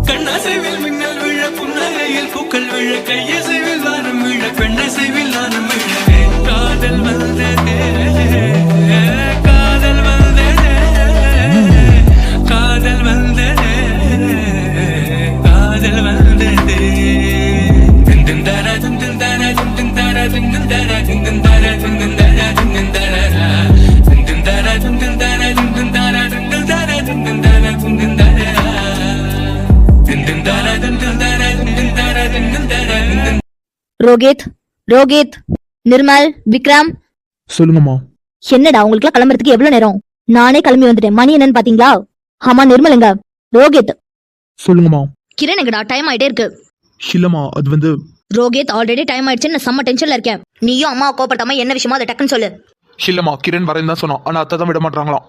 கண்ணாசைவில் மின்னல் விழ புன்னகையில் பூக்கள் விழ கையசைவில் வாரம் விழ பெண்ணசைவில் நானும் விழவே காதல் வந்ததே காதல் வந்ததே காதல் வந்ததே காதல் வந்ததே தின் தர தின் தர தின் தர தின் தர தின் தர தின் தர தின் தர தின் தர தின் தர தின் தர தின் தர தின் தர தின் தர ரோஹித் ரோஹித் நிர்மல் விக்ரம் சொல்லுங்கம்மா. என்னடா உங்களுக்கு கிளம்புறதுக்கு எவ்வளவு நேரம்? நானே கிளம்பி வந்துட்டேன். மணி என்னன்னு பாத்தீங்களா? ஆமா நிர்மல் எங்க? ரோஹித் சொல்லுங்கம்மா. கிரண் எங்கடா? டைம் ஆயிட்டே இருக்கு. இல்லம்மா அது வந்து ரோஹித் ஆல்ரெடி டைம் ஆயிடுச்சுன்னு நான் செம்ம டென்ஷன்ல இருக்கேன். நீயும் அம்மா கோபப்படாம என்ன விஷயமா அதை டக்குன்னு சொல்லு. இல்லம்மா கிரண் வரேன்னு தான் சொன்னான். ஆனா அத்தை தான் விட மாட்டாங்களாம்.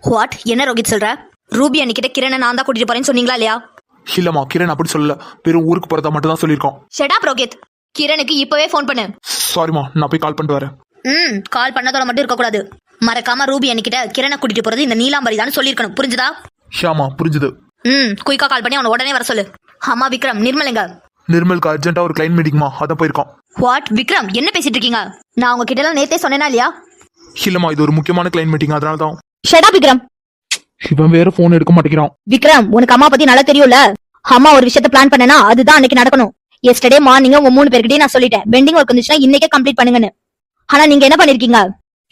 வாட்? என்ன ரோஹித் சொல்ற? ரூபி அன்னிக்கிட்ட கிரணை நான் தான் கூட்டிட்டு போறேன்னு சொன்னீங்களா இல்லையா? இல்லம்மா கிரண் அப்படி சொல்லல. வெறும் ஊருக்கு போறதா மட்டும் தான் சொல்லியிருக்கோம். Shut up Rohit. கிரணுக்கு இப்பவே ஃபோன் பண்ணு. சாரிம்மா நான் போய் கால் பண்ணிட்டு வரேன். கால் பண்ணதோட மட்டும் இருக்க கூடாது. மறக்காம ரூபி அன்னிக்கிட்ட கிரணை கூட்டிட்டு போறது இந்த நீலாம்பரி தான் சொல்லிருக்கணும். புரிஞ்சுதா? ஷாமா புரிஞ்சுது. குயிக்கா கால் பண்ணி அவனை உடனே வர சொல்லு. ஆமா விக்ரம், நிர்மல் எங்க? நிர்மலுக்கு அர்ஜென்ட்டா ஒரு கிளைண்ட் மீட்டிங்மா, அதான் போயிருக்கோம். வாட் விக்ரம், என்ன பேசிட்டு இருக்கீங்க? நான் உங்ககிட்ட எல்லாம் நேத்தே சொன்னேனா இல்லையா? இல்லம்மா இது ஒரு முக்கியமான கிளைண்ட் மீட்டிங், அதனால தான். Shut up Vikram. இவன் வேற போன் எடுக்க மாட்டேங்கிறான். விக்ரம் உனக்கு அம்மா பத்தி நல்லா தெரியும்ல. அம்மா ஒரு விஷயத்த பிளான் பண்ணனா அதுதான் அன்னைக்கு நடக்கணும். எஸ்டர்டே மார்னிங் உங்க 3 பேர்கிட்டயே நான் சொல்லிட்டேன் பெண்டிங் ஒர்க் இருந்துச்சுன்னா இன்னைக்கே கம்ப்ளீட் பண்ணுங்கன்னு. ஆனா நீங்க என்ன பண்ணிருக்கீங்க?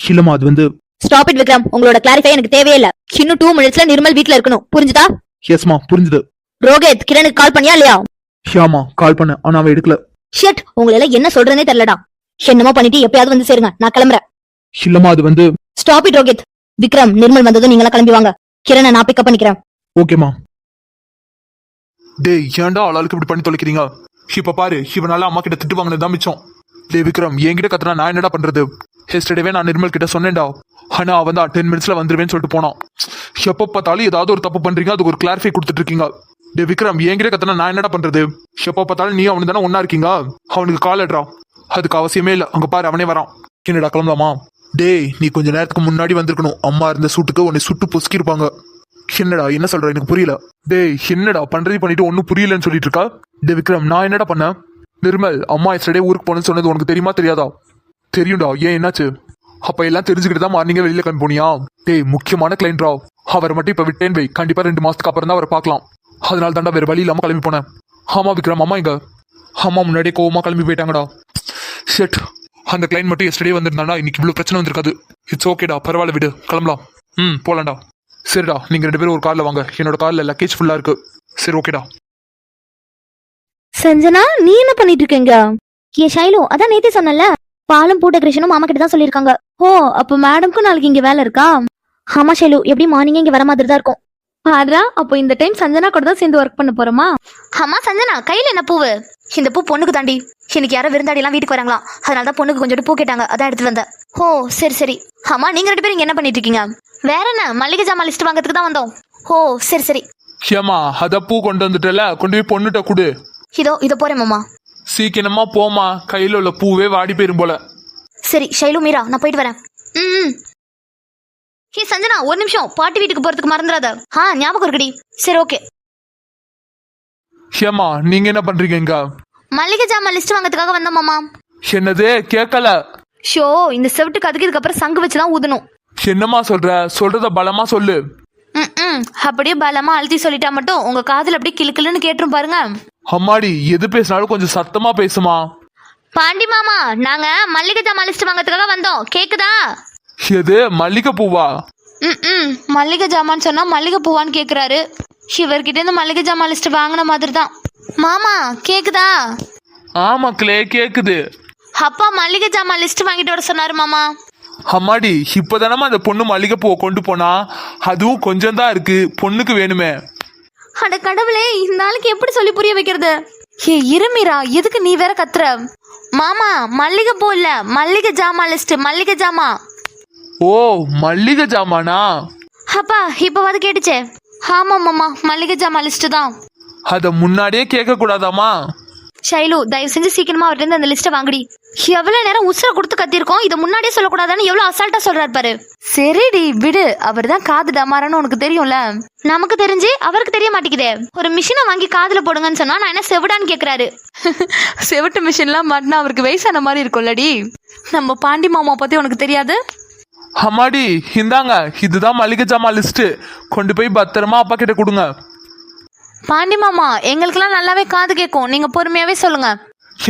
இல்லம்மா அது வந்து ஸ்டாப் இட் விக்ரம். உங்களோட கிளாரிஃபை எனக்கு தேவையே இல்ல. இன்னும் 2 மினிட்ஸ்ல நிர்மல் வீட்ல இருக்கணும். புரிஞ்சுதா? எஸ்மா புரிஞ்சுது. ரோஹித் கிரணுக்கு கால் பண்ணியா இல்லையா? ஷாமா கால் பண்ண, ஆனா அவன் எடுக்கல. ஷிட், உங்களால என்ன சொல்றதே தெரியலடா. என்னமோ பண்ணிட்டு எப்பயாவது வந்து சேருங்க, நான் கிளம்புறேன். இல்லம்மா அது வந்து ஸ்டாப் இட் ரோஹித். விக்ரம் நிர்மல் வந்ததும் நீங்களா கிளம்பி வாங்க. கிரணை நான் பிக்கப் பண்ணிக்கிறேன். ஓகேமா. டேய் ஏன்டா ஆளாளுக்கு இப்படி பண்ணி தொலைக்கிறீங்க? இப்ப பாரு இவனால அம்மா கிட்ட திட்டு வாங்கினதுதான் மிச்சம். டே விக்ரம் என்கிட்ட கத்துனா நான் என்னடா பண்றது? எஸ்டர்டேவே நான் நிர்மல் கிட்ட சொன்னேன்டா. ஆனா அவன் தான் 10 மினிட்ஸ்ல வந்துருவேன்னு சொல்லிட்டு போனான். எப்ப பார்த்தாலும் ஏதாவது ஒரு தப்பு பண்றீங்க, அதுக்கு ஒரு கிளாரிஃபை கொடுத்துட்டு இருக்கீங்க. டே விக்ரம் என்கிட்ட கத்துனா நான் என்னடா பண்றது? எப்ப பார்த்தாலும் நீ அவனு தானே ஒன்னா இருக்கீங்க. அவனுக்கு கால் எடுறா. அதுக்கு அவசியமே இல்ல. அங்க பாரு அவனே வரான். என்னடா கிளம்பலாமா? டேய் நீ கொஞ்ச நேரத்துக்கு முன்னாடி வந்திருக்கணும். அம்மா இருந்த சூட்டுக்கு உன்னை சுட்டு பொசுக்கி இருப்பாங்க. என்னடா என்ன சொல்ற? எனக்கு புரியல. டேய் என்னடா பண்றது பண்ணிட்டு ஒன்னும் புரியலன்னு சொல்லிட்டு இருக்கா? டே விக்ரம் நான் என்னடா பண்ண? நிர்மல் அம்மா எஸ்டர்டே ஊருக்கு போனேன்னு சொன்னது உனக்கு தெரியுமா தெரியாதா? தெரியும்டா. ஏன் என்னாச்சு? அப்ப எல்லாம் தெரிஞ்சுக்கிட்டு தான் மார்னிங்கே வெளியில கிளம்பி போனியா? டேய் முக்கியமான கிளைண்ட் ராவ். அவர் மட்டும் இப்ப விட்டேன் வை, கண்டிப்பா 2 மாசத்துக்கு அப்புறம் தான் அவரை பார்க்கலாம். அதனால தாண்டா வேற வழி இல்லாம கிளம்பி போனேன். ஆமா விக்ரம் அம்மா எங்க? அம்மா முன்னாடியே கோவமா கிளம்பி போயிட்டாங்கடா. ஷெட், அந்த கிளைண்ட் மட்டும் எஸ்டர்டே வந்திருந்தாண்டா இன்னைக்கு இவ்வளவு பிரச்சனை வந்திருக்காது. இட்ஸ் ஓகேடா, பரவாயில்ல விடு, கிளம்பலாம். போலாம்டா. சரிடா நீங்க 2 பேரும் ஒரு கார்ல வாங்க. என்னோட கார்ல லக்கேஜ் ஃபுல்லா இருக்கு. சரி ஓகேடா. சஞ்சனா நீ என்ன பண்ணிட்டு இருக்கீங்க? ஏ ஷைலு, அதான் நேத்தே சொன்னல பாலும் பூ டெக்கரேஷனும் மாமா கிட்ட தான் சொல்லிருக்காங்க. ஓ அப்ப மேடம்க்கும் நாளைக்கு இங்க வேலை இருக்கா? ஆமா ஷைலு, எப்படி மார்னிங் இங்க வர மாதிரி தான் இருக்கும். ஆறா அப்போ இந்த டைம் சஞ்சனா கூட தான் சேர்ந்து ஒர்க் பண்ண போறோமா? ஆமா சஞ்சனா, கையில என்ன பூவு? இந்த பூ பொண்ணுக்கு தாண்டி. இன்னைக்கு யாரோ விருந்தாடி எல்லாம் வீட்டுக்கு வராங்களாம். அதனாலதான் பொண்ணுக்கு கொஞ்சம் பூ கேட்டாங்க, அதான் எடுத்துட்டு வந்தேன். ஓ சரி சரி. ஆமா நீங்க 2 பேரும் இங்க என்ன பண்ணிட்டு இருக்கீங்க? வேற என்ன, மல்லிகை ஜாமான் லிஸ்ட் வாங்கறதுக்கு தான் வந்தோம். ஓ சரி சரி. ஏமா அத பூ கொண்டு வந்துட்டல, கொண்டு போய் பொண்ணுட்ட குடு. இதோ போறேன் மாமா. சீக்கிரமா போமா, கையில உள்ள பூவே வாடி போயிரும் போல. சரி ஷைலு மீரா நான் போயிட்டு வரேன். ஹே சஞ்சனா ஒரு நிமிஷம், பாட்டி வீட்டுக்கு போறதுக்கு மறந்துடாத. ஞாபகம் இருக்குடி. சரி ஓகே. ஏமா நீங்க என்ன பண்றீங்க இங்க? மல்லிகை ஜாமான் லிஸ்ட் வாங்கறதுக்காக வந்தோம் மாமா. என்னது கேட்கல? ஷோ இந்த செவட்டுக்கு அதுக்கு இதுக்கப்புறம் சங்கு வச்சுதான் ஊதணும். என்னமா சொல்றத பலமா சொல்லு. அப்படியே பலமா அழுத்தி சொல்லிட்டா மட்டும் உங்க காதுல அப்படியே கிளுக்கிளுன்னு கேட்டுரும் பாருங்க. அம்மாடி எது பேசினாலும் கொஞ்சம் சத்தமா பேசுமா. பாண்டி மாமா நாங்க மல்லிகை ஜாமான் லிஸ்ட் வாங்கறதுக்காக வந்தோம், கேக்குதா? எது மல்லிகை பூவா? மல்லிகை ஜாமான் சொன்னா மல்லிகை பூவான்னு கேக்குறாரு. இவர்கிட்ட இருந்து மல்லிகை ஜாமான் லிஸ்ட் வாங்கின மாதிரி தான். மாமா கேக்குதா? ஆமாக்களே கேக்குது. அப்பா மல்லிகை ஜாமான் லிஸ்ட் வாங்கிட்டு வர சொன்னாரு மாமா. அம்மாடி இப்பதானமா அந்த பொண்ணு மல்லிகை பூவை கொண்டு போனா, அதுவும் கொஞ்சம் தான் இருக்கு, பொண்ணுக்கு வேணுமே. அட கடவுளே, இந்த ஆளுக்கு எப்படி சொல்லி புரிய வைக்கிறது? ஏ இருமீரா, எதுக்கு நீ வேற கத்துற? மாமா மல்லிகை பூ இல்ல, மல்லிகை ஜாமான் லிஸ்ட், மல்லிகை ஜாமான். ஓ மல்லிகை ஜாமானா? அப்பா இப்பவாது கேட்டுச்சே. ஆமா மாமா மல்லிகை ஜாமான் லிஸ்ட் தான். அத முன்னாடியே கேட்க கூடாதாமா? ஷைலு தயவு செஞ்சு சீக்கிரமா அவர்கிட்ட இருந்து அந்த லிஸ்ட்டை வாங்கடி. எவ்வளவு நேரம் உசுரை கொடுத்து கத்திருக்கோம், இதை முன்னாடியே சொல்லக்கூடாதான்னு எவ்வளவு அசால்ட்டா சொல்றாரு பாரு. சரிடி விடு, அவர் தான் காது டமாரான்னு உனக்கு தெரியும்ல. நமக்கு தெரிஞ்சு அவருக்கு தெரிய மாட்டேங்குதே. ஒரு மிஷினை வாங்கி காதுல போடுங்கன்னு சொன்னா நான் என்ன செவிடான்னு கேக்குறாரு. செவிட்டு மிஷின்லாம் மாட்டினா அவருக்கு வயசான மாதிரி இருக்கும்லடி. நம்ம பாண்டி மாமா பத்தி உனக்கு தெரியாது? அம்மாடி இந்தாங்க, இதுதான் மளிகை ஜாமான் லிஸ்ட், கொண்டு போய் பத்திரமா அப்பா கிட்ட கொடுங்க. பாண்டி மாமா எங்களுக்கெல்லாம் நல்லாவே காது கேட்கும், நீங்க பொறுமையாவே சொல்லுங்க.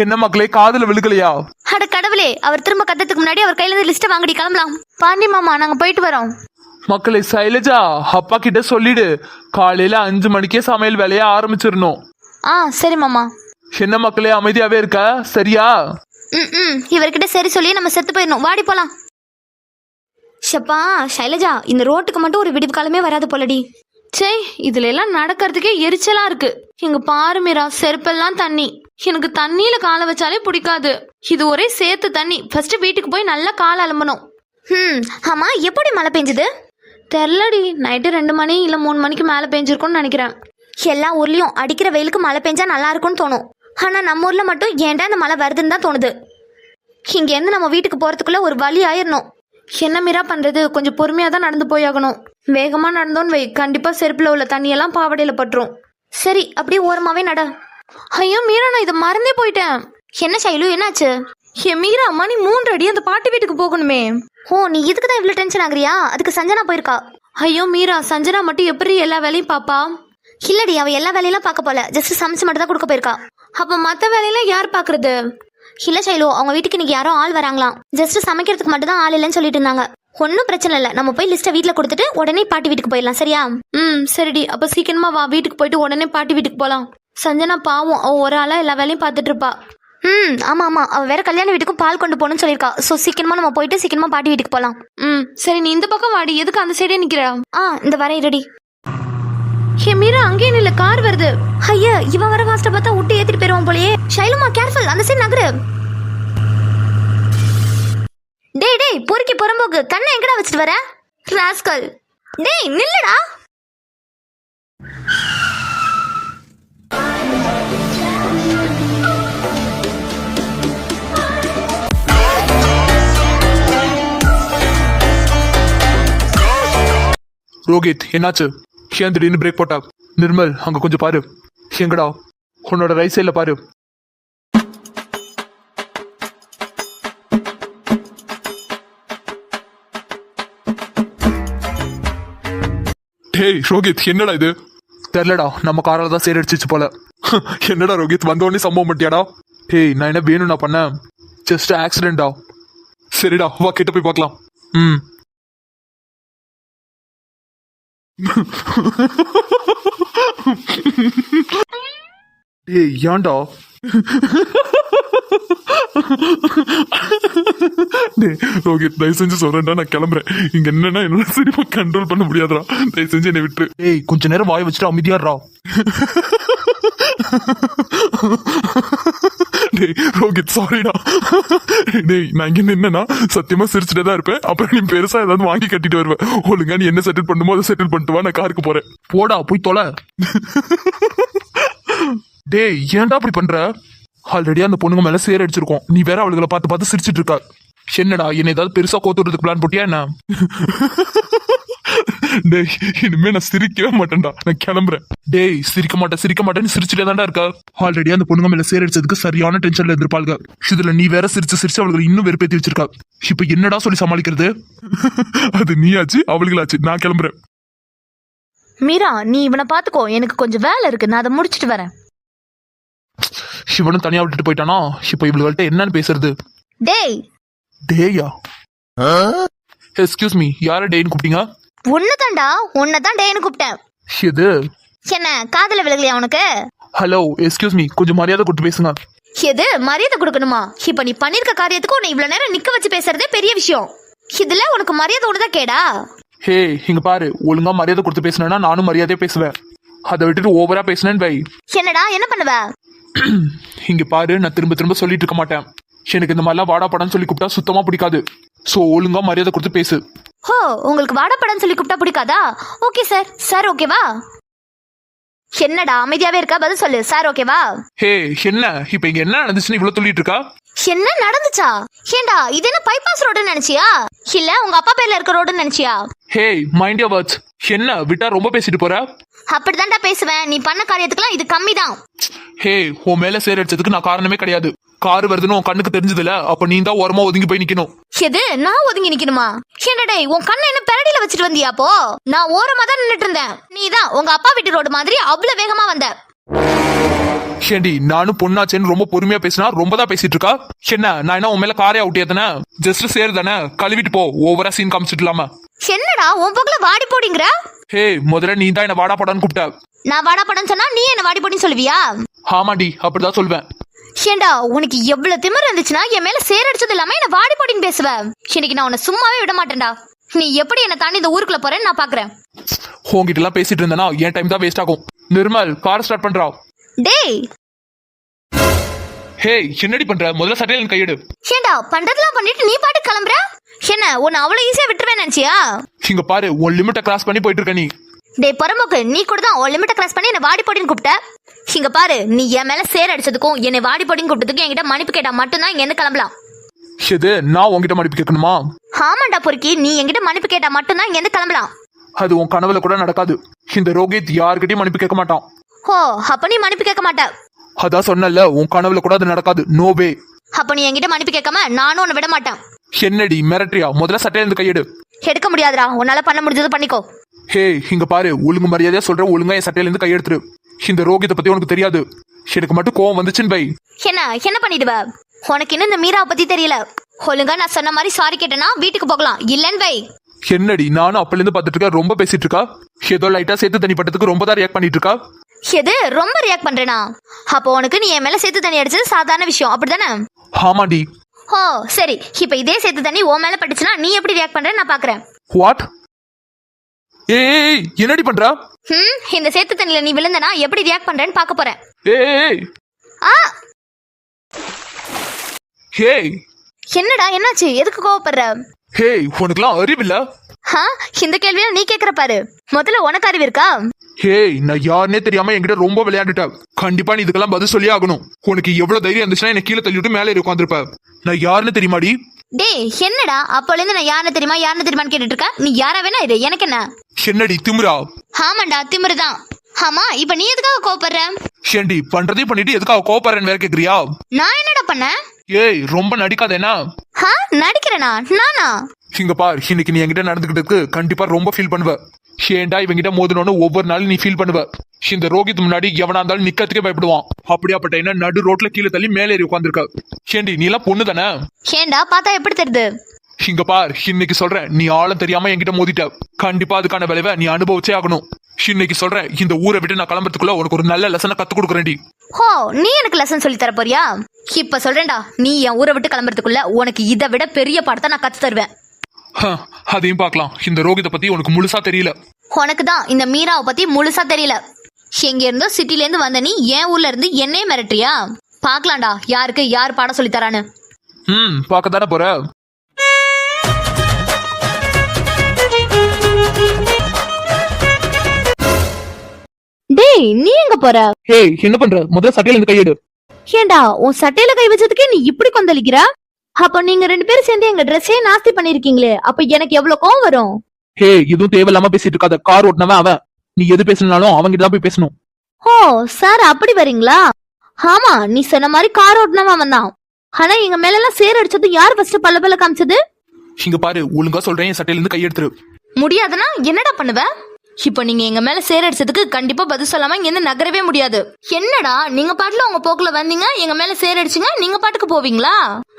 என்ன மக்களே, காதுல விழுகலையா? அட கடவுளே, அவர் திரும்ப கத்தத்துக்கு முன்னாடி அவர் கையில இருந்து லிஸ்ட்டை வாங்கடி கிளம்பலாம். பாண்டி மாமா நாங்க போயிட்டு வரோம். மக்களே, சைலஜா அப்பா கிட்ட சொல்லிடு, காலையில 5 மணிக்கே சமையல் வேலையை ஆரம்பிச்சிடணும். சரி மாமா. என்ன மக்களே, அமைதியாவே இருக்க சரியா? இவர்கிட்ட சரி சொல்லி நம்ம செத்து போயிடணும், வாடி போலாம். ஷப்பா சைலஜா, இந்த ரோட்டுக்கு மட்டும் ஒரு விடிவு காலமே வராது போலடி. சே, இதுல எல்லாம் நடக்கிறதுக்கே எரிச்சலா இருக்கு. இங்க பாரு மீரா, செருப்பெல்லாம் தண்ணி. எனக்கு தண்ணியில காலை வச்சாலே பிடிக்காது. இது ஒரே சேத்து தண்ணி. ஃபர்ஸ்ட் வீட்டுக்கு போய் நல்லா காலை அலம்பணும். ஆமா, எப்படி மழை பெஞ்சது தெரிலடி. நைட்டு 2 மணி இல்ல 3 மணிக்கு மேல பெஞ்சிருக்கும்னு நினைக்கிறேன். எல்லா ஊர்லயும் அடிக்கிற வெயிலுக்கு மழை பெஞ்சா நல்லா இருக்கும்னு தோணும். ஆனா நம்ம ஊர்ல மட்டும் ஏன்டா இந்த மழை வருதுன்னு தான் தோணுது. இங்க இருந்து நம்ம வீட்டுக்கு போறதுக்குள்ள ஒரு வழி ஆயிரணும். என்ன மீரா பண்றது, கொஞ்சம் பொறுமையா தான் நடந்து போயாகணும். வேகமா நடந்தோன்னு வை, கண்டிப்பா செருப்புல உள்ள தண்ணியெல்லாம் பாவடையில பட்டுரும். சரி, அப்படியே ஓரமாவே நட. ஐயோ மீரா, நான் இதை மறந்தே போயிட்டேன். என்ன சைலு, என்னாச்சு? மீரா, மணி 3 அடி, அந்த பாட்டி வீட்டுக்கு போகணுமே. நீ இதுக்கு தான் இவ்வளவு டென்ஷன் ஆகுறியா? அதுக்கு சஞ்சனா போயிருக்கா. ஐயோ மீரா, சஞ்சனா மட்டும் எப்படி எல்லா வேலையும் பாப்பா? இல்லடி, அவ எல்லா வேலையெல்லாம் பார்க்க போல, ஜஸ்ட் சமைச்சு மட்டும் தான் கொடுக்க போயிருக்கா. அப்ப மத்த வேலையெல்லாம் யார் பாக்குறது? இல்ல சைலு, அவங்க வீட்டுக்கு இன்னைக்கு யாரோ ஆள் வராங்களாம். ஜஸ்ட் சமைக்கிறதுக்கு மட்டும் தான் ஆள் இல்லைன்னு சொல்லிட்டு இருந்தாங்க. ஒன்னும் பிரச்சனை இல்லை, நம்ம போய் லிஸ்ட்டை வீட்டில் கொடுத்துட்டு உடனே பாட்டி வீட்டுக்கு போயிடலாம். சரியா? சரிடி, அப்ப சீக்கிரமா வா, வீட்டுக்கு போயிட்டு உடனே பாட்டி வீட்டுக்கு போலாம். சஞ்சனா பாவம், அவ ஒரு ஆளா எல்லா வேலையும் பார்த்துட்டு இருப்பா. ஆமா ஆமா, அவ வேற கல்யாண வீட்டுக்கும் பால் கொண்டு போகணும்னு சொல்லியிருக்கா. ஸோ சீக்கிரமா நம்ம போயிட்டு சீக்கிரமா பாட்டி வீட்டுக்கு போலாம். சரி, நீ இந்த பக்கம் வாடி, எதுக்கு அந்த சைடே நிக்கிற? இந்த வரேன், ரெடி. மீரா, அங்கேயும் இல்ல, கார் வருது. ஐயா, இவன் வர வாஸ்ட பார்த்தா விட்டு ஏத்திட்டு போயிருவான் போலயே. ஷைலுமா, கேர்ஃபுல், அந்த சைடு நகரு. டேய் பொறுக்கி புறம்போக்கு, கண்ணை எங்கடா வச்சுட்டு வர ராஸ்கல்? டேய் நில்லுடா. ரோஹித், என்னாச்சு? ஏன் திடீர்னு பிரேக் போட்டா? நிர்மல், அங்க கொஞ்சம் பாரு. எங்கடா? உன்னோட ரைட் சைட்ல பாரு. டேய் ரோஹித், என்னடா இது? தெரியலடா, நம்ம காரால தான் சேர் அடிச்சிச்சு போல. என்னடா ரோஹித், வந்த உடனே சம்பவம் பண்ணிட்டியாடா? டேய், நான் என்ன வேணும் நான் பண்ணேன்? ஜஸ்ட் ஆக்சிடென்டா. சரிடா, வா கிட்ட போய் பார்க்கலாம். டேய் ஏன்டா? ரோஹித், தயவு செஞ்சு சொல்றேன்டா, நான் கிளம்புறேன். இங்க என்னன்னா என்னால சரிமா கண்ட்ரோல் பண்ண முடியாதுடா, தயவு செஞ்சு என்னை விட்டு. டேய், கொஞ்ச நேரம் வாய் வச்சுட்டு அமைதியாடுறா. டேய் ரோஹித், சாரிடா. டேய், நான் இங்க நின்னா சத்தியமா சிரிச்சுட்டே தான் இருப்பேன். அப்புறம் நீ பெருசா ஏதாவது வாங்கி கட்டிட்டு வருவேன். ஒழுங்கா நீ என்ன செட்டில் பண்ணுமோ அதை செட்டில் பண்ணிட்டு வா, நான் காருக்கு போறேன். போடா, போய் தொலை. டேய், ஏன்டா அப்படி பண்ற? ஆல்ரெடி அந்த பொண்ணுங்க மேல சேர் அடிச்சிருக்கோம், நீ வேற அவளுகளை பார்த்து பார்த்து சிரிச்சிட்டு இருக்கா. என்னடா, என்ன ஏதாவது பெருசா கோத்துறதுக்கு பிளான் போட்டியா என்ன? டேய், இனிமே நான் சிரிக்கவே மாட்டேன்டா, நான் கிளம்புறேன். டேய், சிரிக்க மாட்டேன்னு சிரிச்சுட்டே தான்டா இருக்கா. ஆல்ரெடி அந்த பொண்ணுங்க மேல சேர் அடிச்சதுக்கு சரியான டென்ஷன்ல இருந்திருப்பாளுங்க. இதுல நீ வேற சிரிச்சு அவளுக்கு இன்னும் வெறுப்பேத்தி வச்சிருக்கா. இப்ப என்னடா சொல்லி சமாளிக்கிறது? அது நீயாச்சு, அவளுகளாச்சு, நான் கிளம்புறேன். மீரா, நீ இவனை பாத்துக்கோ, எனக்கு கொஞ்சம் வேலை இருக்கு, நான் அதை முடிச்சிட்டு வரேன். இவனும் தனியா விட்டுட்டு போயிட்டானா? இப்ப இவளுகள்ட்ட என்னன்னு பேசுறது? டேய். டேயா? எக்ஸ்கியூஸ் மீ, யார டேன்னு கூப்பிட்டீங்க? உன்னதான் டேன்னு கூப்பிட்டேன். இது என்ன காதுல விழுகலையா உனக்கு? ஹலோ, எக்ஸ்கியூஸ் மீ, கொஞ்சம் மரியாதை கொடுத்து பேசுங்க. எது மரியாதை கொடுக்கணுமா? இப்ப நீ பண்ணிருக்க காரியத்துக்கு உன்னை இவ்வளவு நேரம் நிக்க வச்சு பேசுறதே பெரிய விஷயம். இதுல உனக்கு மரியாதை ஒண்ணுதான் கேடா? ஹே, இங்க பாரு, ஒழுங்கா மரியாதை கொடுத்து பேசுனா நானும் மரியாதையா பேசுவேன். அதை விட்டுட்டு ஓவரா பேசுனேன்னு வை. என்னடா, என்ன பண்ணுவ? இங்க பாரு, நான் திரும்ப சொல்லிட்டு இருக்க மாட்டேன். எனக்கு இந்த மாதிரிலாம் வாடா படம்னு சொல்லி கூப்பிட்டா சுத்தமா பிடிக்காது. சோ ஒழுங்கா மரியாதை கொடுத்து பேசு. உங்களுக்கு வாடா படம்னு சொல்லி கூப்பிட்டா பிடிக்காதா? ஓகே சார், ஓகேவா? என்னடா அமைதியாவே இருக்கா? பதில் சொல்லு சார். ஓகேவா? ஹே என்ன இப்ப இங்க என்ன நடந்துச்சுன்னு இவ்வளவு சொல்லிட்டு இருக்கா? என்ன நடந்துச்சா? ஏண்டா இது என்ன பைபாஸ் ரோடுன்னு நினைச்சியா, இல்ல உங்க அப்பா பேர்ல இருக்க ரோடுன்னு நினைச்சியா? ஹே மைண்ட் யுவர் வேர்ட்ஸ். என்ன விட்டா ரொம்ப பேசிட்டு போற? அப்படிதான்டா பேசுவேன். நீ பண்ண காரியத்துக்குலாம் இது கம்மிதான். ஹே உன் மேல சேர் அடிச்சதுக்கு நான் காரணமே கிடையாது. கார் வருதுன்னு உன் கண்ணுக்கு தெரிஞ்சதுல, அப்ப நீ தான் ஓரமா ஒதுங்கி போய் நிக்கணும். எது நான் ஒதுங்கி நிக்கணுமா? என்னடா உன் கண்ணை என்ன பெரடியில வச்சுட்டு வந்தியா? அப்போ நான் ஓரமா தான் நின்னுட்டு இருந்தேன். நீ தான் உங்க அப்பா வீட்டு ரோடு மாதிரி அவ்வளவு வேகமா வந்த. ஏண்டி நானும் பொண்ணாச்சேன்னு ரொம்ப பொறுமையா பேசினா ரொம்ப தான் பேசிட்டு இருக்கா? என்ன நான் என்ன உன் மேல காரே அவுட்டியாதானே? ஜஸ்ட் சேர் தானே, கழுவிட்டு போ. ஓவரா சீன் காமிச்சிட்டு இல்லாம. என்னடா உன் பக்கல வாடி போடிங்கற? ஹே முதல்ல நீ தான் என்ன வாடா போடான்னு கூப்பிட்ட. நான் வாடா போடான்னு சொன்னா நீ என்ன வாடி போடின்னு சொல்லுவியா? ஆமாடி அப்படிதான் சொல்வேன். ஏண்டா உனக்கு எவ்வளவு திமிரு இருந்துச்சுன்னா என் மேல சேர் அடிச்சது இல்லாம என்ன வாடி போடின்னு பேசுவ? இன்னைக்கு நான் உன்னை சும்மாவே விட மாட்டேன்டா. நீ எப்படி என்ன தாண்டி இந்த ஊருக்குள்ள போறேன்னு நான் பாக்குறேன். உங்ககிட்ட எல்லாம் பேசிட்டு இருந்தேனா என் டைம் தான் வேஸ்ட் ஆகும். நிர்மல் கார் ஸ்டார்ட் பண்றா. டேய் ஹே என்னடி பண்ற? முதல்ல சட்டையில கையெடு. ஏண்டா பண்றதெல்லாம் பண்ணிட்டு நீ பாட்டு கிளம்புற? என்ன உன்னை அவ்வளவு ஈஸியா விட்டுருவேன் நினைச்சியா? இங்க பாரு உன் லிமிட்ட கிராஸ் பண்ணி போயிட்டு இருக்க நீ. டேய் பரம்போக்கு, நீ கூட தான் உன் லிமிட்ட கிராஸ் பண்ணி என்ன வாடி போடின்னு கூப்பிட்ட. இங்க பாரு, நீ என் மேல சேர் அடிச்சதுக்கும் என்னை வாடி போடின்னு கூப்பிட்டதுக்கும் என்கிட்ட மன்னிப்பு கேட்டா மட்டும்தான் இங்க இருந்து கிளம்பலாம். எது நான் உன்கிட்ட மன்னிப்பு கேட்கணுமா? ஆமாண்டா பொறுக்கி, நீ என்கிட்ட மன்னிப்பு கேட்டா மட்டும்தான் இங்க இருந்து கிளம்பலாம். அது உன் கனவுல கூட நடக்காது. இந்த ரோஹித் யாருக்கிட்டையும் மன்னிப்பு கேட்க மாட்டான். ஓ அப்ப நீ மன்னிப்பு கேட்க மாட்ட? அதான் சொன்னல, உன் கனவுல கூட அது நடக்காது. No way. அப்ப நீ என்கிட்ட மன்னிப்பு கேட்காம நானும் உன்னை விட மாட்டேன். என்னடி மிரட்டுறியா? முதல்ல சட்டையில இருந்து கையெடு. எடுக்க முடியாதுடா, உன்னால பண்ண முடிஞ்சது பண்ணிக்கோ. ஹே இங்க பாரு, ஒழுங்கு மரியாதையா சொல்ற, ஒழுங்கா என் சட்டையில இருந்து கையெடுத்துரு. இந்த ரோகித்தை பத்தி உனக்கு தெரியாது. எனக்கு மட்டும் கோவம் வந்துச்சுன்னு பை. என்ன பண்ணிடுவ? உனக்கு இன்னும் இந்த மீராவை பத்தி தெரியல. ஒழுங்கா நான் சொன்ன மாதிரி சாரி கேட்டேன்னா வீட்டுக்கு போகலாம், இல்லன்னு வை. என்னடி நானும் அப்பல இருந்து பாத்துட்டு இருக்க, ரொம்ப பேசிட்டு இருக்கா. ஏதோ லைட்டா சேர்த்து தண்ணி பட்டதுக்கு ரொம்ப தான் ரியாக்ட் பண்ணிட்டு இருக்கா. எது ரொம்ப ரியாக்ட் பண்றேனா? அப்போ உனக்கு நீ என் மேல சேர்த்து தண்ணி அடிச்சது சாதாரண விஷயம் அப்படிதானே? ஆமாடி. ஓ சரி, இப்ப இதே சேர்த்து தண்ணி உன் மேல பட்டுச்சுன்னா நீ எப்படி ரியாக்ட் பண்ற நான் பாக்குறேன். வாட்? ஏய் என்னடி பண்ற? இந்த சேர்த்து தண்ணில நீ விழுந்தனா எப்படி ரியாக்ட் பண்றேன்னு பாக்க போறேன். ஏய் ஆ ஹே என்னடா என்னாச்சு? எதுக்கு கோவப்படுற? ஹே உனக்குலாம் அறிவில்ல? இந்த கேள்வியில நீ கேக்குற பாரு. முதல்ல உனக்கு அறிவு இருக்கா? ஹே நான் யாருன்னே தெரியாம என்கிட்ட ரொம்ப விளையாண்டுட்ட. கண்டிப்பா நீ இதுக்கெல்லாம் பதில் சொல்லி ஆகணும். உனக்கு எவ்வளவு தைரியம் இருந்துச்சுன்னா என்ன கீழே தள்ளிவிட்டு மேலே உட்காந்துருப்ப. நான் யாருன்னு தெரியுமாடி? டேய் என்னடா அப்போல இருந்து நான் யாருன்னு தெரியுமான்னு கேட்டுட்டு இருக்க? நீ யாரா வேணா இரு, எனக்கு என்ன? என்னடி திமிரா? ஆமாண்டா திமிருதான். ஆமா இப்ப நீ எதுக்காக கோவப்படுற? ஏண்டி பண்றதையும் பண்ணிட்டு எதுக்காக கோவப்படுறேன்னு வேற கேக்குறியா? நான் என்னடா பண்ணேன்? ஏய் ரொம்ப நடிக்காதேனா? நடிக்கிறேனா நானா? இங்க பார், இன்னைக்கு நீ என்கிட்ட நடந்துக்கிட்டதுக்கு கண்டிப்பா ரொம்ப ஃபீல் பண்ணுவ. ஏண்டா இவங்கிட்ட மோதணும்னு ஒவ்வொரு நாளும் நீ ஃபீல் பண்ணுவ. இந்த ரோகித் முன்னாடி எவனா இருந்தாலும் நிக்கிறதுக்கே பயப்படுவான். அப்படியாப்பட்ட என்ன நடு ரோட்ல கீழே தள்ளி மேலே ஏறி உட்காந்துருக்க. ஏண்டி நீ எல்லாம் பொண்ணு தானே? ஏண்டா பார்த்தா எப்படி தெரியுது? இங்க பார், இன்னைக்கு சொல்றேன், நீ ஆளும் தெரியாம என்கிட்ட மோதிட்ட. கண்டிப்பா அதுக்கான விளைவை நீ அனுபவிச்சே ஆகணும். இன்னைக்கு சொல்றேன், இந்த ஊரை விட்டு நான் கிளம்புறதுக்குள்ள உனக்கு ஒரு நல்ல லெசனை கத்து கொடுக்குறேன்டி. ஓ நீ எனக்கு லெசன் சொல்லி தர போறியா? இப்ப சொல்றேன்டா, நீ என் ஊரை விட்டு கிளம்புறதுக்குள்ள உனக்கு இதை விட பெரிய பாடத்தை நான் கத்து தருவேன். அதையும் பார்க்கலாம். இந்த ரோகித்தை பத்தி உனக்கு முழுசா தெரியல. உனக்கு தான் இந்த மீராவை பத்தி முழுசா தெரியல. எங்க இருந்தோ சிட்டில இருந்து வந்த நீ என் ஊர்ல இருந்து என்னையே மிரட்டுறியா? பாக்கலாம்டா யாருக்கு யார் பாடம் சொல்லி தரான்னு. பார்க்கத்தானே போற. டேய் நீ எங்க போற? ஏய் என்ன பண்ற? முதல்ல சட்டையில இருந்து கையெடு. ஏண்டா உன் சட்டையில கை வச்சதுக்கே நீ இப்படி கொந்தளிக்கிற? அப்ப நீங்க ரெண்டு பேரும் சேர்ந்து எங்க ட்ரெஸ்ஸே நாஸ்தி பண்ணிருக்கீங்களே, அப்ப எனக்கு எவ்வளவு கோவம் வரும்? ஹே இதுவும் தேவையில்லாம பேசிட்டு இருக்காத. கார் ஓட்டினவன் அவன். நீ எது பேசினாலும் அவங்கிட்ட தான் போய் பேசணும். ஓ சார் அப்படி வரீங்களா? ஆமா நீ சொன்ன மாதிரி கார் ஓட்டினவன் அவன் தான். ஆனா எங்க மேல எல்லாம் சேர் அடிச்சது யார் ஃபர்ஸ்ட் பல்ல காமிச்சது? இங்க பாரு, ஒழுங்கா சொல்றேன், சட்டையில இருந்து கையெடுத்துரு. முடியாதுன்னா என்னடா பண்ணுவ? இப்ப நீங்க எங்க மேல சேர் அடிச்சதுக்கு கண்டிப்பா பதில் சொல்லாம இங்க இருந்து நகரவே முடியாது. என்னடா நீங்க பாட்டுல உங்க போக்குல வந்தீங்க, எங்க மேல சேர் அடிச்சீங்க, நீங்க பாட்டுக்கு போவீங்களா?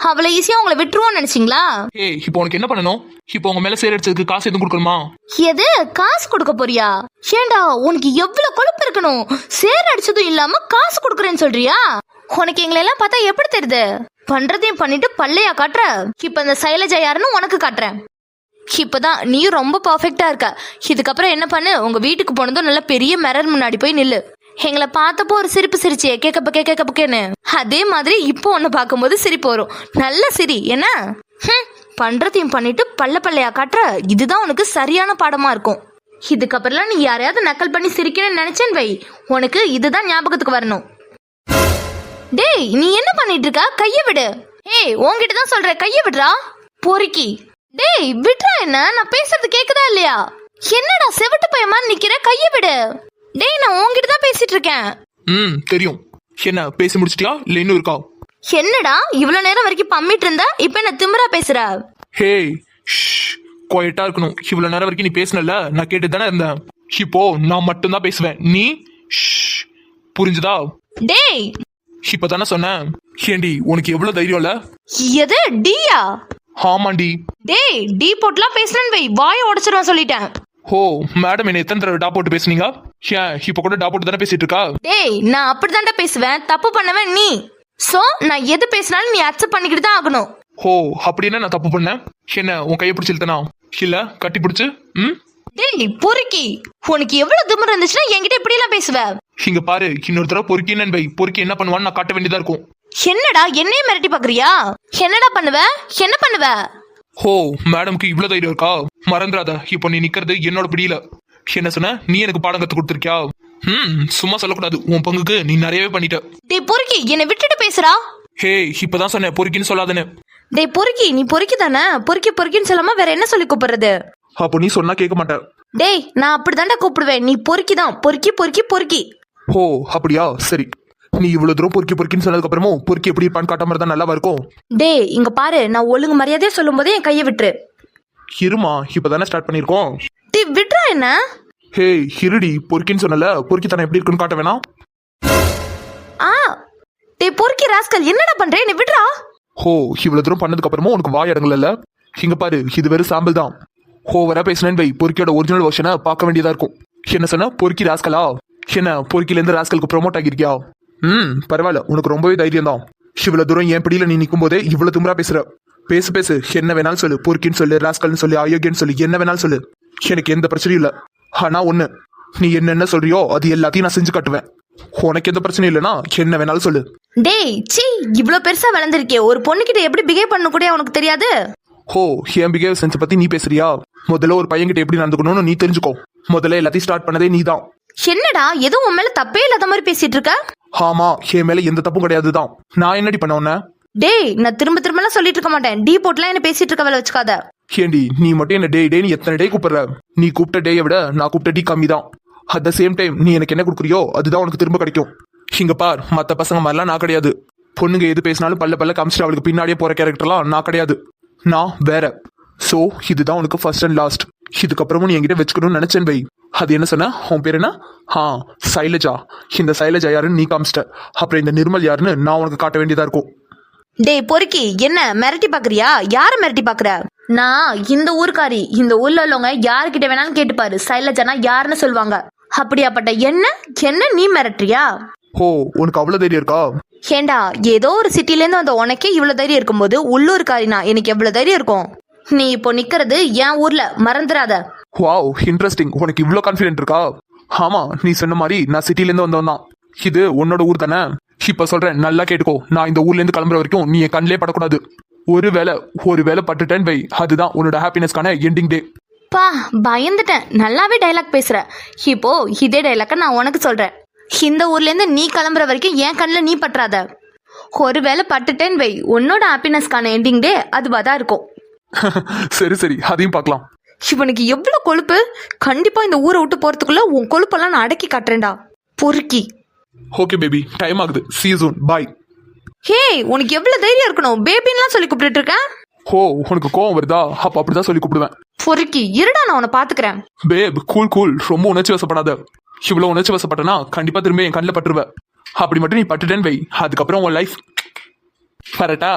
அவ்வளவு ஈஸியா உங்களை விட்டுருவோம்னு நினைச்சீங்களா? ஏய் இப்போ உனக்கு என்ன பண்ணணும்? இப்போ உங்க மேல சேர் அடிச்சதுக்கு காசு எதுவும் கொடுக்கணுமா? எது காசு கொடுக்க போறியா? ஏண்டா உனக்கு எவ்வளவு கொழுப்பு இருக்கணும்? சேர் அடிச்சதும் இல்லாம காசு கொடுக்கறேன்னு சொல்றியா? உனக்கு எங்களை எல்லாம் பார்த்தா எப்படி தெரியுது? பண்றதையும் பண்ணிட்டு பல்லையா காட்டுற. இப்ப இந்த சைலஜா யாருன்னு உனக்கு காட்டுறேன். இப்பதான் நீ ரொம்ப பர்ஃபெக்டா இருக்க. இதுக்கப்புறம் என்ன பண்ணு, உங்க வீட்டுக்கு போனதும் நல்ல பெரிய மிரர் முன்னாடி போய் நில்லு. எங்களை பார்த்தப்போ ஒரு சிரிப்பு சிரிச்சியே கேட்கப்பக்கேன்னு, அதே மாதிரி இப்போ ஒன்னு பார்க்கும்போது சிரிப்பு வரும். நல்ல சிரி என்ன? பண்றதையும் பண்ணிட்டு பல்லையா காட்டுற. இதுதான் உனக்கு சரியான பாடமா இருக்கும். இதுக்கப்புறம் நீ யாரையாவது நக்கல் பண்ணி சிரிக்கணும்னு நினைச்சேன்னு வை, உனக்கு இதுதான் ஞாபகத்துக்கு வரணும். டேய் நீ என்ன பண்ணிட்டு இருக்க? கைய விடு. ஏய் உன்கிட்ட தான் சொல்ற, கைய விடுறா பொறுக்கி. டேய் விட்றா, என்ன நான் பேசுறது கேக்குதா இல்லையா? என்னடா செவிட்டு பையமா நிக்கிற? கைய விடு. டேய் நான் உன்கிட்ட தான் பேசிட்டு இருக்கேன். தெரியும். என்ன பேசி முடிச்சிட்டியா இல்ல இன்னும் இருக்கா? என்னடா இவ்வளவு நேரம் வரைக்கும் பம்மிட்டு இருந்த, இப்ப என்ன திமிரா பேசுற? ஹே குவைட்டா இருக்கணும். இவ்வளவு நேரம் வரைக்கும் நீ பேசினல, நான் கேட்டு தானே இருந்தேன். இப்போ நான் மட்டும்தான் பேசுவேன், நீ புரிஞ்சுதா? டேய் இப்பதானே சொன்னேன். ஏண்டி உனக்கு எவ்வளவு தைரியம்ல? எது டியா? ஆமாண்டி. டேய் டி போட்டுலாம் பேசுறேன்னு வை, வாயை உடைச்சிருவேன் சொல்லிட்டேன். ஓ மேடம், என்ன எத்தனை தடவை டா போட்டு பேசுனீங்க? ஏன் இப்ப கூட டா போட்டு தானே பேசிட்டு இருக்கா? டேய் நான் அப்படிதான்டா பேசுவேன், தப்பு பண்ணவன் நீ. சோ நான் எது பேசினாலும் நீ அக்செப்ட் பண்ணிக்கிட்டு தான் ஆகணும். ஓ அப்படி என்ன நான் தப்பு பண்ணேன்? என்ன உன் கையை பிடிச்சி இழுத்தனா இல்ல கட்டி பிடிச்சு? டேய் பொறுக்கி, உனக்கு எவ்வளவு திமிரு இருந்துச்சுன்னா என்கிட்ட இப்படி எல்லாம் பேசுவ? இங்க பாரு, இன்னொரு தடவை பொறுக்கின்னு வை. பொறுக்கி என்ன பண்ணுவான்னு நான் காட்ட வேண்டியதா இருக்கும். என்னடா என்னையும் மிரட்டி பாக்குறியா? என்னடா பண்ணுவ? என்ன பண்ணுவ? ஹோ மேடம்க்கு இவ்வளவு தைரியம் இருக்கா? மறந்துடாத, இப்போ நீ நிக்கிறது என்னோட பிடியில. என்ன சொன்ன? நீ எனக்கு பாடம் கத்து கொடுத்துருக்கியா? சும்மா சொல்லக்கூடாது, உன் பங்குக்கு நீ நிறையவே பண்ணிட்ட. டேய் பொறுக்கி, என்னை விட்டுட்டு பேசுறா? ஹே இப்பதான் சொன்னேன் பொறுக்கின்னு சொல்லாதேன்னு. டேய் பொறுக்கி, நீ பொறுக்கி தானே? பொறுக்கி பொறுக்கின்னு சொல்லாம வேற என்ன சொல்லி கூப்பிடுறது? அப்போ நீ சொன்னா கேட்க மாட்டேன். டேய் நான் அப்படிதான்டா கூப்பிடுவேன், நீ பொறுக்கி தான். பொறுக்கி பொறுக்கி பொறுக்கி. ஓ அப்படியா, சரி. நீ இவ்வளவு தூரம் பொறுக்கி பொறுக்கின்னு சொன்னதுக்கு அப்புறமும் பொறுக்கி எப்படி இருப்பான்னு காட்ட மாதிரி தான் நல்லாவா இருக்கும். டேய் இங்க பாரு, நான் ஒழுங்கு மரியாதையா சொல்லும் போதே என் கையை விட்டுரு. இருமா, இப்பதானே ஸ்டார்ட் பண்ணிருக்கோம். டேய் விட்றா என்ன? ஹே இருடி, பொறுக்கின்னு சொன்னல, பொறுக்கி தானே எப்படி இருக்குன்னு காட்ட வேணாம். ஆ டேய் பொறுக்கி ராஸ்கல், என்னடா பண்ற? என்னை விட்றா. ஹோ இவ்வளவு தூரம் பண்ணதுக்கு அப்புறமும் உனக்கு வாய் அடங்கல. இங்க பாரு, இது வெறும் சாம்பிள் தான். ஓவரா பேசினேன் வை, பொறுக்கியோட ஒரிஜினல் வெர்ஷனை பார்க்க வேண்டியதா இருக்கும். என்ன சொன்ன? பொறுக்கி ராஸ்கலா? என்ன பொறுக்கில இருந்து ராஸ்கலுக்கு ப்ரோமோட் ஆகிருக்கியா? பரவாயில்ல, உனக்கு ரொம்பவே தைரியம் தான். இவ்வளவு தூரம் என் பிடியில நீ நிக்கும் போதே இவ்வளவு திமிரா பேசுற. பேசு பேசு, என்ன வேணாலும் சொல்லு. பொறுக்கின்னு சொல்லு, ராஸ்கல்னு சொல்லு, அயோக்கியன்னு சொல்லு, என்ன வேணாலும் சொல்லு. எனக்கு எந்த பிரச்சனையும் இல்ல. ஆனா ஒண்ணு, நீ என்ன சொல்றியோ அது எல்லாத்தையும் நான் செஞ்சு காட்டுவேன். உனக்கு எந்த பிரச்சனையும் இல்லைன்னா என்ன வேணாலும் சொல்லு. டேய் சீ, இவ்வளவு பெருசா வளர்ந்திருக்கே, ஒரு பொண்ணுகிட்ட எப்படி பிஹேவ் பண்ண கூட உனக்கு தெரியாது? ஹோ என் பிஹேவ் சென்ஸ் பத்தி நீ பேசுறியா? முதல்ல ஒரு பையன்கிட்ட எப்படி நடந்துக்கணும்னு நீ தெரிஞ்சுக்கோ. முதல்ல எல்லாத்தையும் ஸ்டார்ட் பண்ணதே நீ தான். என்னடா ஏதோ உன் மேல தப்பே இல்லாத மாதிரி பேசிட்டு இருக்க? ஆமா, என் மேல எந்த தப்பும் கிடையாதுதான். நான் என்னடி பண்ண உன்ன? டேய் நான் திரும்ப திரும்ப எல்லாம் சொல்லிட்டு இருக்க மாட்டேன். டி போட்லாம் என்ன பேசிட்டு இருக்க வேலை வச்சுக்காத. ஏண்டி நீ மட்டும் என்ன டே டேன்னு எத்தனை டே கூப்பிடுற? நீ கூப்பிட்ட டேயை விட நான் கூப்பிட்ட டீ கம்மி தான். அட் த சேம் டைம் நீ எனக்கு என்ன கொடுக்குறியோ அதுதான் உனக்கு திரும்ப கிடைக்கும். இங்க பார், மத்த பசங்க மாதிரிலாம் நான் கிடையாது. பொண்ணுங்க எது பேசினாலும் பல்ல பல்ல காமிச்சிட்டு அவளுக்கு பின்னாடியே போற கேரக்டர்லாம் நான் கிடையாது. நான் வேற. சோ இதுதான் உனக்கு ஃபர்ஸ்ட் அண்ட் லாஸ்ட். இதுக்கப்புறமும் நீ என்கிட்ட வச்சுக்கணும்னு நினைச்சேன் வை. அது என்ன சொன்ன? உன் பேர் என்ன? சைலஜா. இந்த சைலஜா யாருன்னு நீ காமிச்சிட்ட. அப்புறம் இந்த நிர்மல் யாருன்னு நான் உனக்கு காட்ட வேண்டியதா இருக்கும். டேய் பொறுக்கி, என்ன மிரட்டி பாக்குறியா? யார மிரட்டி பாக்குற? நான் இந்த ஊர்க்காரி. இந்த ஊர்ல உள்ளவங்க யாருக்கிட்ட வேணாலும் கேட்டுப்பாரு, சைலஜானா யாருன்னு சொல்லுவாங்க. அப்படியாப்பட்ட என்ன நீ மிரட்டுறியா? ஓ உனக்கு அவ்வளவு தைரியம் இருக்கா? ஏண்டா ஏதோ ஒரு சிட்டில இருந்து வந்த உனக்கே இவ்வளவு தைரியம் இருக்கும்போது உள்ளூர்காரினா எனக்கு எவ்வளவு தைரியம் இருக்கும்? நீ இப்போ நிக்கிறது என் ஊர்ல, மறந்துடாத. Wow interesting. உனக்கு இவ்வளவு கான்ஃபிடென்ட் இருக்கா? ஆமா, நீ சொன்ன மாதிரி நான் சிட்டில இருந்து வந்தவன் தான். இது உன்னோட ஊர் தானே? இப்ப சொல்றேன், நல்லா கேட்டுக்கோ. நான் இந்த ஊர்ல இருந்து கிளம்புற வரைக்கும் நீ என் கண்ணிலே படக்கூடாது. ஒரு வேலை பட்டுட்டேன் வை, அதுதான் உன்னோட ஹாப்பினஸ்க்கான எண்டிங் டே. பா பயந்துட்டேன். நல்லாவே டைலாக் பேசுற. இப்போ இதே டைலாக்க நான் உனக்கு சொல்றேன். இந்த ஊர்ல இருந்து நீ கிளம்புற வரைக்கும் என் கண்ணில் நீ பற்றாத. ஒருவேளை பட்டுட்டேன் வை, உன்னோட ஹாப்பினஸ்க்கான எண்டிங் டே அதுவாதான் இருக்கும். சரி அதையும் பார்க்கலாம். இவனுக்கு எவ்வளவு கொழுப்பு! கண்டிப்பா இந்த ஊரை விட்டு போறதுக்குள்ள உன் கொழுப்பெல்லாம் நான் அடக்கி காட்டுறேன்டா பொறுக்கி. ஓகே பேபி, டைம் ஆகுது. See you soon. Bye. ஹே உனக்கு எவ்வளவு தைரியம் இருக்கணும் பேபின்லாம் சொல்லி கூப்பிட்டு இருக்கேன். ஓ உனக்கு கோவம் வருதா? அப்ப அப்படிதான் சொல்லி கூப்பிடுவேன். பொறுக்கி இருடா, நான் உன்னை பாத்துக்கிறேன். பேப் கூல். ரொம்ப உணர்ச்சி வசப்படாத. இவ்வளவு உணர்ச்சி வசப்பட்டனா கண்டிப்பா திரும்ப என் கண்ணில் பட்டுருவ. அப்படி மட்டும் நீ பட்டுட்டேன்னு வை, அதுக்கப்புறம் உன் லைஃப் கரெக்டா?